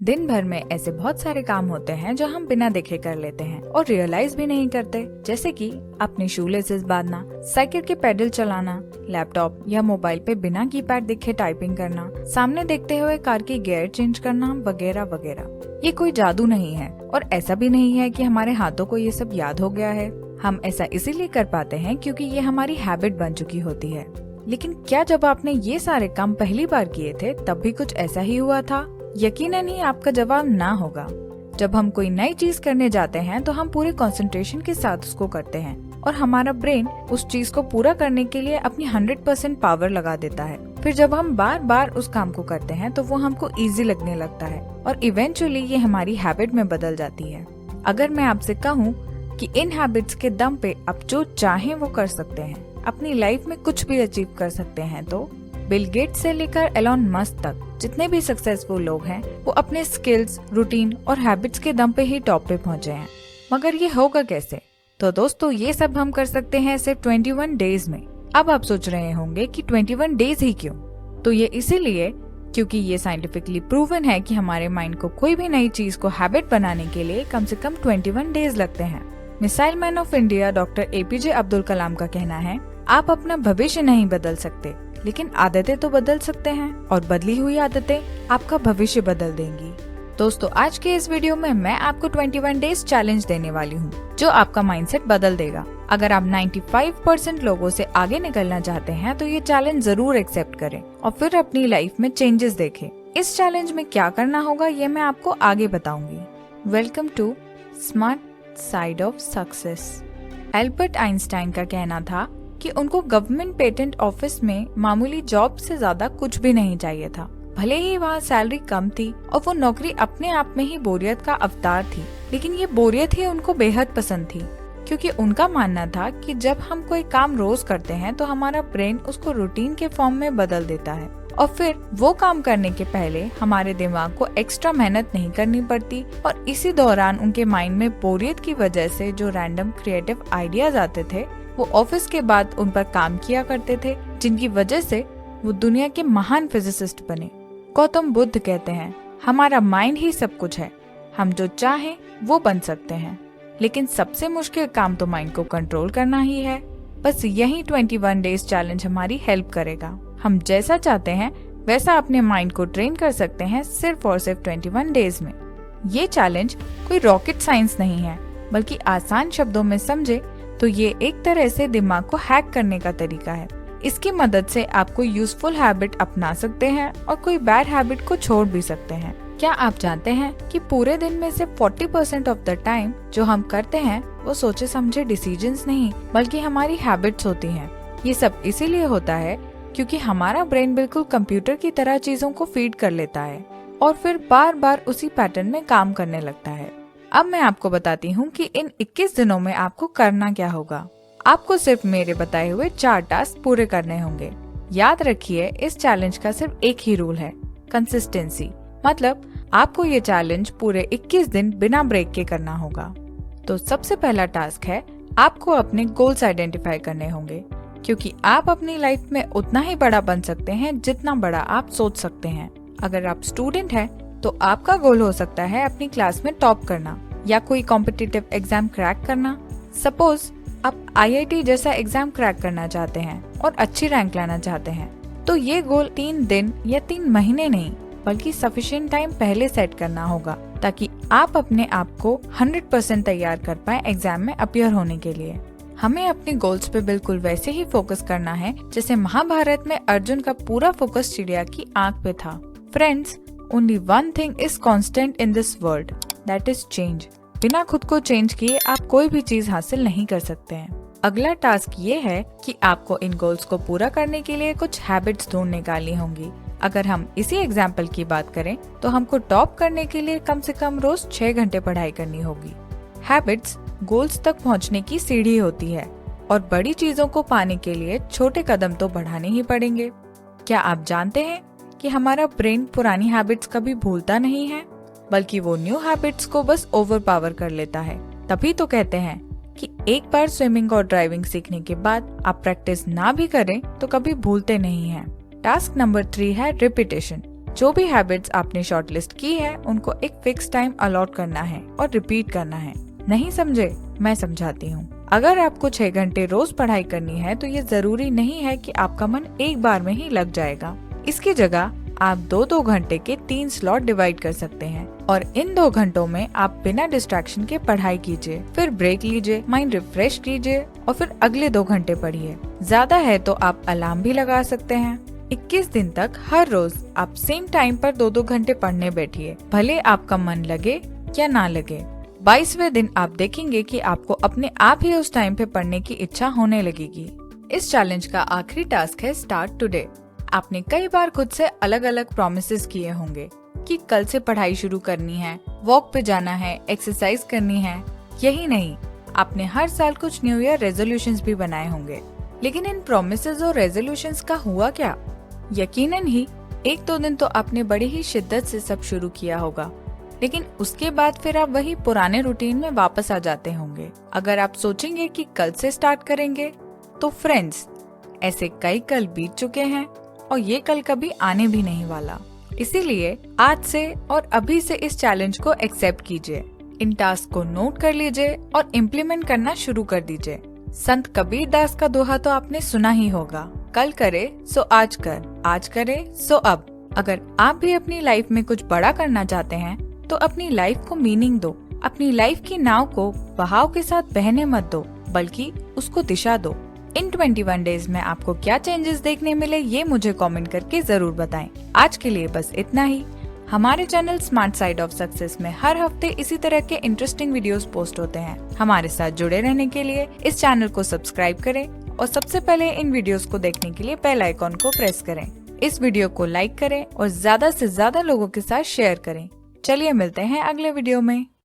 दिन भर में ऐसे बहुत सारे काम होते हैं जो हम बिना देखे कर लेते हैं और रियलाइज भी नहीं करते, जैसे कि अपने शूलेसेस बांधना, साइकिल के पेडल चलाना, लैपटॉप या मोबाइल पे बिना कीपैड दिखे टाइपिंग करना, सामने देखते हुए कार की गियर चेंज करना वगैरह वगैरह। ये कोई जादू नहीं है और ऐसा भी नहीं है कि हमारे हाथों को ये सब याद हो गया है। हम ऐसा इसीलिए कर पाते हैं क्योंकि ये हमारी हैबिट बन चुकी होती है। लेकिन क्या जब आपने ये सारे काम पहली बार किए थे तब भी कुछ ऐसा ही हुआ था? यकीनन ही आपका जवाब ना होगा। जब हम कोई नई चीज करने जाते हैं तो हम पूरे कंसंट्रेशन के साथ उसको करते हैं और हमारा ब्रेन उस चीज को पूरा करने के लिए अपनी 100% पावर लगा देता है। फिर जब हम बार बार उस काम को करते हैं तो वो हमको इजी लगने लगता है और इवेंचुअली ये हमारी हैबिट में बदल जाती है। अगर मैं आपसे कहूँ कि इन हैबिट्स के दम पे आप जो चाहें वो कर सकते हैं, अपनी लाइफ में कुछ भी अचीव कर सकते हैं, तो बिल गेट्स से लेकर एलोन मस्क तक जितने भी सक्सेसफुल लोग हैं वो अपने स्किल्स, रूटीन और हैबिट्स के दम पे ही टॉप पे पहुंचे हैं। मगर ये होगा कैसे? तो दोस्तों, ये सब हम कर सकते हैं सिर्फ 21 डेज में। अब आप सोच रहे होंगे कि 21 डेज ही क्यों? तो ये इसीलिए क्योंकि ये साइंटिफिकली प्रूवन है कि हमारे माइंड को कोई भी नई चीज को हैबिट बनाने के लिए कम से कम 21 डेज लगते हैं। Missile man of India doctor APJ Abdul Kalam का कहना है, आप अपना भविष्य नहीं बदल सकते, लेकिन आदतें तो बदल सकते हैं और बदली हुई आदतें आपका भविष्य बदल देंगी। दोस्तों, आज के इस वीडियो में मैं आपको 21 डेज चैलेंज देने वाली हूँ जो आपका माइंडसेट बदल देगा। अगर आप 95% लोगों से आगे निकलना चाहते हैं तो ये चैलेंज जरूर एक्सेप्ट करें और फिर अपनी लाइफ में चेंजेस देखें। इस चैलेंज में क्या करना होगा ये मैं आपको आगे बताऊंगी। Welcome to smart side of success. Albert Einstein का कहना था कि उनको गवर्नमेंट पेटेंट ऑफिस में मामूली जॉब से ज्यादा कुछ भी नहीं चाहिए था। भले ही वहाँ सैलरी कम थी और वो नौकरी अपने आप में ही बोरियत का अवतार थी, लेकिन ये बोरियत ही उनको बेहद पसंद थी, क्योंकि उनका मानना था कि जब हम कोई काम रोज करते हैं तो हमारा ब्रेन उसको रूटीन के फॉर्म में बदल देता है और फिर वो काम करने के पहले हमारे दिमाग को एक्स्ट्रा मेहनत नहीं करनी पड़ती और इसी दौरान उनके माइंड में बोरियत की वजह से जो रैंडम क्रिएटिव आइडियाज आते थे वो ऑफिस के बाद उन पर काम किया करते थे, जिनकी वजह से वो दुनिया के महान फिजिसिस्ट बने। गौतम बुद्ध कहते हैं, हमारा माइंड ही सब कुछ है, हम जो चाहें वो बन सकते हैं, लेकिन सबसे मुश्किल काम तो माइंड को कंट्रोल करना ही है। बस यही 21 डेज चैलेंज हमारी हेल्प करेगा। हम जैसा चाहते हैं वैसा अपने माइंड को ट्रेन कर सकते हैं सिर्फ और सिर्फ 21 डेज में। ये चैलेंज कोई रॉकेट साइंस नहीं है, बल्कि आसान शब्दों में समझे तो ये एक तरह से दिमाग को हैक करने का तरीका है। इसकी मदद से आप कोई यूजफुल हैबिट अपना सकते हैं और कोई बैड हैबिट को छोड़ भी सकते हैं। क्या आप जानते हैं कि पूरे दिन में से 40% ऑफ द टाइम जो हम करते हैं वो सोचे समझे डिसीजंस नहीं बल्कि हमारी हैबिट्स होती हैं। ये सब इसीलिए होता है क्योंकि हमारा ब्रेन बिल्कुल कंप्यूटर की तरह चीजों को फीड कर लेता है और फिर बार बार उसी पैटर्न में काम करने लगता है। अब मैं आपको बताती हूँ कि इन 21 दिनों में आपको करना क्या होगा। आपको सिर्फ मेरे बताए हुए 4 टास्क पूरे करने होंगे। याद रखिए, इस चैलेंज का सिर्फ एक ही रूल है, कंसिस्टेंसी। मतलब आपको ये चैलेंज पूरे 21 दिन बिना ब्रेक के करना होगा। तो सबसे पहला टास्क है, आपको अपने गोल्स आइडेंटिफाई करने होंगे, क्योंकि आप अपनी लाइफ में उतना ही बड़ा बन सकते हैं जितना बड़ा आप सोच सकते हैं। अगर आप स्टूडेंट हैं तो आपका गोल हो सकता है अपनी क्लास में टॉप करना या कोई कॉम्पिटिटिव एग्जाम क्रैक करना। सपोज आप IIT जैसा एग्जाम क्रैक करना चाहते हैं और अच्छी रैंक लाना चाहते हैं, तो ये गोल 3 दिन या 3 महीने नहीं बल्कि सफिशिएंट टाइम पहले सेट करना होगा, ताकि आप अपने आप को 100% तैयार कर पाए एग्जाम में अपीयर होने के लिए। हमें अपने गोल्स पे बिल्कुल वैसे ही फोकस करना है जैसे महाभारत में अर्जुन का पूरा फोकस चिड़िया की आंख पे था। Friends, Only one thing is constant in this world, that is change. बिना खुद को चेंज किए आप कोई भी चीज हासिल नहीं कर सकते हैं। अगला टास्क ये है कि आपको इन गोल्स को पूरा करने के लिए कुछ हैबिट्स ढूंढ निकालनी होंगी। अगर हम इसी एग्जाम्पल की बात करें तो हमको टॉप करने के लिए कम से कम रोज 6 घंटे पढ़ाई करनी होगी। हैबिट्स गोल्स तक पहुंचने की सीढ़ी होती है और बड़ी चीजों को पाने के लिए छोटे कदम तो बढ़ाने ही पड़ेंगे। क्या आप जानते हैं कि हमारा ब्रेन पुरानी हैबिट्स कभी भूलता नहीं है, बल्कि वो न्यू हैबिट्स को बस ओवर पावर कर लेता है। तभी तो कहते हैं कि एक बार स्विमिंग और ड्राइविंग सीखने के बाद आप प्रैक्टिस ना भी करें तो कभी भूलते नहीं हैं। टास्क नंबर 3 है रिपीटेशन। जो भी हैबिट्स आपने शॉर्टलिस्ट की है उनको एक फिक्स टाइम अलॉट करना है और रिपीट करना है। नहीं समझे? मैं समझाती हूँ। अगर आपको 6 घंटे रोज पढ़ाई करनी है तो ये जरूरी नहीं है कि आपका मन एक बार में ही लग जाएगा। इसकी जगह आप 2-2 घंटे के 3 स्लॉट डिवाइड कर सकते हैं और इन 2 घंटों में आप बिना डिस्ट्रैक्शन के पढ़ाई कीजिए, फिर ब्रेक लीजिए, माइंड रिफ्रेश कीजिए और फिर अगले 2 घंटे पढ़िए। ज्यादा है तो आप अलार्म भी लगा सकते हैं। 21 दिन तक हर रोज आप सेम टाइम पर 2-2 घंटे पढ़ने बैठिए, भले आपका मन लगे या ना लगे। 22वें दिन आप देखेंगे कि आपको अपने आप ही उस टाइम पे पढ़ने की इच्छा होने लगेगी। इस चैलेंज का आखिरी टास्क है स्टार्ट टुडे। आपने कई बार खुद से अलग अलग प्रॉमिसेस किए होंगे कि कल से पढ़ाई शुरू करनी है, वॉक पे जाना है, एक्सरसाइज करनी है। यही नहीं, आपने हर साल कुछ न्यू ईयर रेजोल्यूशंस भी बनाए होंगे। लेकिन इन प्रॉमिसेस और रेजोल्यूशंस का हुआ क्या? यकीनन ही 1-2 दिन तो आपने बड़ी ही शिद्दत से सब शुरू किया होगा, लेकिन उसके बाद फिर आप वही पुराने रूटीन में वापस आ जाते होंगे। अगर आप सोचेंगे कि कल से स्टार्ट करेंगे, तो फ्रेंड्स, ऐसे कई कल बीत चुके हैं और ये कल कभी आने भी नहीं वाला। इसीलिए आज से और अभी से इस चैलेंज को एक्सेप्ट कीजिए। इन टास्क को नोट कर लीजिए और इम्प्लीमेंट करना शुरू कर दीजिए। संत कबीर दास का दोहा तो आपने सुना ही होगा, कल करे सो आज कर, आज करे सो अब। अगर आप भी अपनी लाइफ में कुछ बड़ा करना चाहते हैं तो अपनी लाइफ को मीनिंग दो। अपनी लाइफ की नाव को बहाव के साथ बहने मत दो, बल्कि उसको दिशा दो। इन 21 डेज में आपको क्या चेंजेस देखने मिले ये मुझे कमेंट करके जरूर बताएं। आज के लिए बस इतना ही। हमारे channel smart side of success में हर हफ्ते इसी तरह के इंटरेस्टिंग वीडियोस पोस्ट होते हैं। हमारे साथ जुड़े रहने के लिए इस चैनल को सब्सक्राइब करें और सबसे पहले इन वीडियोस को देखने के लिए बेल आइकॉन को प्रेस करें। इस वीडियो को लाइक करें और ज्यादा से ज्यादा लोगों के साथ शेयर करें। चलिए मिलते हैं अगले वीडियो में।